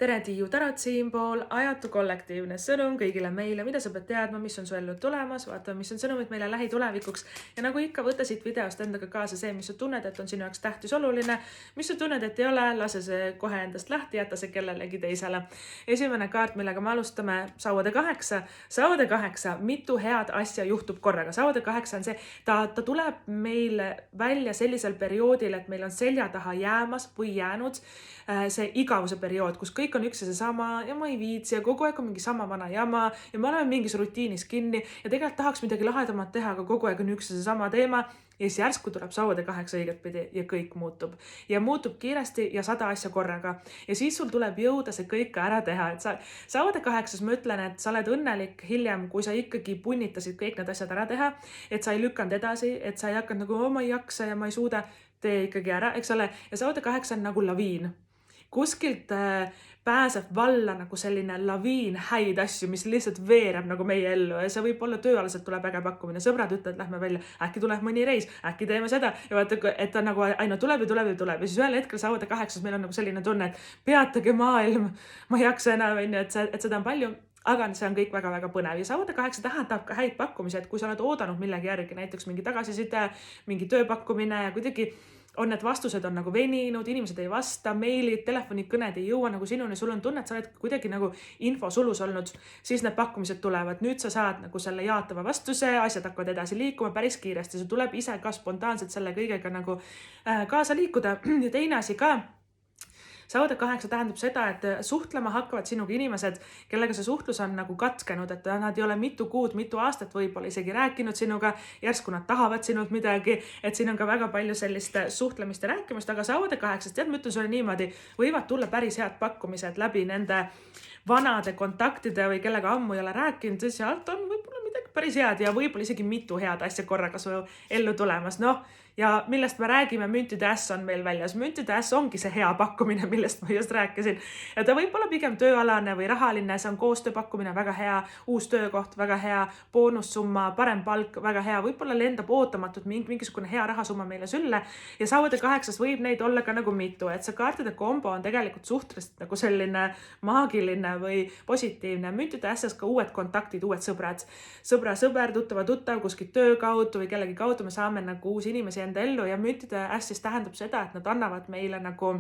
Tere Tiiu, Tarot siinpool, ajatu kollektiivne sõnum kõigile meile, mida sa pead teadma, mis on su ellu tulemas, vaata, mis on sõnumid meile lähitulevikuks. Ja nagu ikka, võta siit videost endaga kaasa see, mis sa tunned, et on sinu jaoks tähtis oluline, mis sa tunned, et ei ole, lase see kohe endast lahti, jäta see kellelegi teisele. Esimene kaart, millega me alustame, sauade 8. Sauade 8, mitu head asja juhtub korraga. Sauade 8 on see, ta tuleb meile välja sellisel perioodil, et meil on selja taha jäämas või jäänud see igavuse periood, kus kõik on üks ja seesama ja ma ei viitsi ja kogu aeg on mingi sama vana jama ja me oleme mingis rutiinis kinni ja tegelikult tahaks midagi lahedamat teha, aga kogu aeg on üks ja seesama teema ja siis järsku tuleb sauade 8 õigetpidi ja kõik muutub. Ja muutub kiiresti ja 100 asja korraga. Ja siis sul tuleb jõuda see kõik ära teha. Et sauade 8 ma ütlen, et sa oled õnnelik hiljem, kui sa ikkagi punnitasid kõik need asjad ära teha, et sa ei lükanud edasi, et sa ei hakanud nagu ma ei jaksa ja ma ei suuda, tee ikkagi ära, eks ole. Ja sauade 8 on nagu laviin. Kuskilt pääseb valla nagu selline laviin häid asju, mis lihtsalt veereb nagu meie ellu ja see võib olla tööalaselt tuleb äge pakkumine. Sõbrad ütlevad, lähme välja, äkki tuleb mõni reis, äkki teeme seda ja vaata, et ta nagu aina tuleb ja tuleb ja tuleb. Ja siis ühel hetkel sauade 8 meil on nagu selline tunne, et peatage maailm, ma ei jaksa enam, et seda on palju. Aga see on kõik väga-väga põnev ja sauade 8 tähendab ka häid pakkumisi, et kui sa oled oodanud millegi järgi, näiteks mingi tagasiside, mingi tööpakkumine ja kuidagi on need vastused on nagu veninud, inimesed ei vasta, meilid, telefonikõned ei jõua nagu sinuni, sul on tunne, et sa oled kuidagi nagu infosulus olnud, siis need pakkumised tulevad. Nüüd sa saad nagu selle jaatava vastuse, asjad hakkavad edasi liikuma päris kiiresti, see tuleb ise ka spontaanselt selle kõigega nagu kaasa liikuda ja teine asi ka. Sauade 8 tähendab seda, et suhtlema hakkavad sinuga inimesed, kellega see suhtlus on nagu katkenud, et nad ei ole mitu kuud, mitu aastat võib-olla isegi rääkinud sinuga, järsku nad tahavad sinult midagi, et siin on ka väga palju sellist suhtlemist ja rääkimist, aga sauade 8, tead, ma ütlen sulle niimoodi, võivad tulla päris head pakkumised läbi nende vanade kontaktide või kellega ammu ei ole rääkinud, sealt on võib-olla midagi päris head ja võib-olla isegi mitu head asja korraga su ellu tulemas. Noh, ja millest me räägime, müntide äss on meil väljas. Müntide äss ongi see hea pakkumine, millest ma just rääkisin. Ja ta võib olla pigem tööalane või rahaline, see on koostööpakkumine, väga hea, uus töökoht, väga hea, boonussumma, parem palk, väga hea, võib-olla lendab ootamatult mingisugune hea rahasumma meile sülle ja sauade 8 võib neid olla ka nagu mitu, et see kaartide kombo on tegelikult suhteliselt nagu selline maagiline või positiivne. Müntide ässas ka uued kontaktid, uued sõbrad, sõber, tuttav, kuskilt töö kaudu või kellegi kaudu me saame nagu uusi inimesi enda ellu ja müntide ässis tähendab seda, et nad annavad meile nagu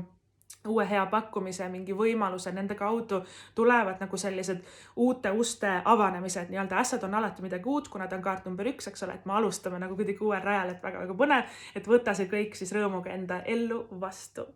uue hea pakkumise, mingi võimaluse, nende kaudu tulevad nagu sellised uute uste avanemised, nii-öelda ässad on alati midagi uut, kuna ta on kaart number 1, eks ole, et me alustame nagu kuidagi uuel rajal, et väga-väga põnev, et võta see kõik siis rõõmuga enda ellu vastu.